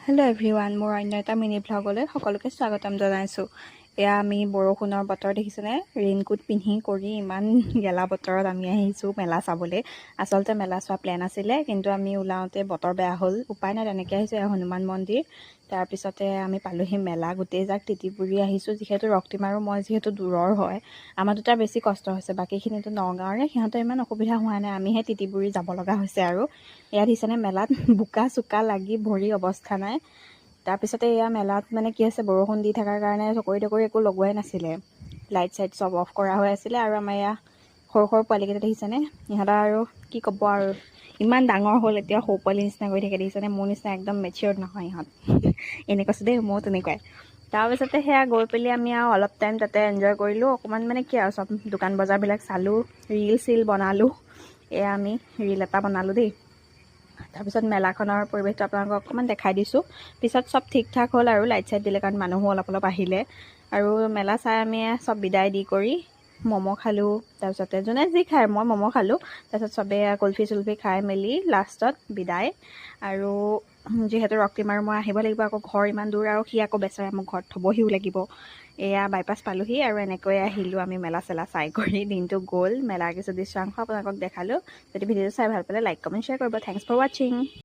Hello' everyone, মোৰ অন্য এটা মিনি ভ্লগলৈ সকলোকে স্বাগতম জনাইছোঁ। এয়া আমি বৰষুণৰ বতৰ দেখিছেনে, ৰেইনকোট পিন্ধি কৰি ইমান গেলা বতৰত আমি আহিছোঁ মেলা চাবলৈ। আচলতে মেলা চোৱা প্লেন আছিলে, কিন্তু আমি ওলাওঁতে বতৰ বেয়া হ'ল, উপায় নাই তেনেকৈ আহিছোঁ। এয়া হনুমান মন্দিৰ, তাৰপিছতে আমি পালোহি মেলা। গোটেই যাক তিতি পুৰি আহিছোঁ, যিহেতু ৰক্তিম আৰু মই যিহেতু দূৰৰ হয়, আমাৰ দুটাৰ বেছি কষ্ট হৈছে। বাকীখিনিতো নগাঁৱৰে, সিহঁতৰ ইমান অসুবিধা হোৱা নাই, আমিহে তিতি পুৰি যাব লগা হৈছে। আৰু এয়া দেখিছেনে, মেলাত বোকা চোকা লাগি ভৰি অৱস্থা নাই। তাৰপিছতে এয়া মেলাত মানে কি হৈছে, বৰষুণ দি থকাৰ কাৰণে চকৰি তকৰি একো লগোৱাই নাছিলে, লাইট চাইট চব অফ কৰা হৈ আছিলে। আৰু আমাৰ এয়া সৰু সৰু পোৱালিকেইটা দেখিছেনে, ইহঁতৰ আৰু কি ক'ব আৰু, ইমান ডাঙৰ হ'ল এতিয়া সৰু পোৱালি নিচিনা কৰি থাকে দেখিছেনে। মোৰ নিচিনা একদম মেচিয়ৰ্ড নহয় ইহঁত। এনেকৈ কৈছোঁ দেই, ময়ো তেনেকুৱাই। তাৰপিছতে সেয়া গৈ পেলি আমি আৰু অলপ টাইম তাতে এনজয় কৰিলোঁ। অকণমান মানে কি আৰু চব দোকান বজাৰবিলাক চালোঁ, ৰিল চিল বনালোঁ। এয়া আমি ৰিল এটা বনালোঁ দেই। তাৰপিছত মেলাখনৰ পৰিৱেশটো আপোনালোকক অকণমান দেখাই দিছোঁ। পিছত চব ঠিক ঠাক হ'ল আৰু লাইট চাইট দিলে, কাৰণ মানুহো অলপ অলপ আহিলে। আৰু মেলা চাই আমি চব বিদায় দি কৰি ম'ম' খালোঁ। তাৰপিছতে যোনে যি খায়, মই ম'ম' খালোঁ। তাৰপিছত চবেই কুলফি চুলফি খাই মেলি লাষ্টত বিদায়। আৰু যিহেতু ৰক্তিম আৰু মই আহিব লাগিব, আকৌ ঘৰ ইমান দূৰ, আৰু সি আকৌ বেচেৰা মোক ঘৰত থ'বহিও লাগিব। এয়া বাইপাছ পালোহি, আৰু এনেকৈয়ে আহিলোঁ আমি মেলা চেলা চাই কৰি। দিনটো গ'ল, মেলাৰ কিছু দৃশ্যাংশ আপোনালোকক দেখালোঁ। যদি ভিডিঅ'টো চাই ভাল পালে লাইক কমেণ্ট শ্বেয়াৰ কৰিব। থেংকছ ফৰ ৱাচিং।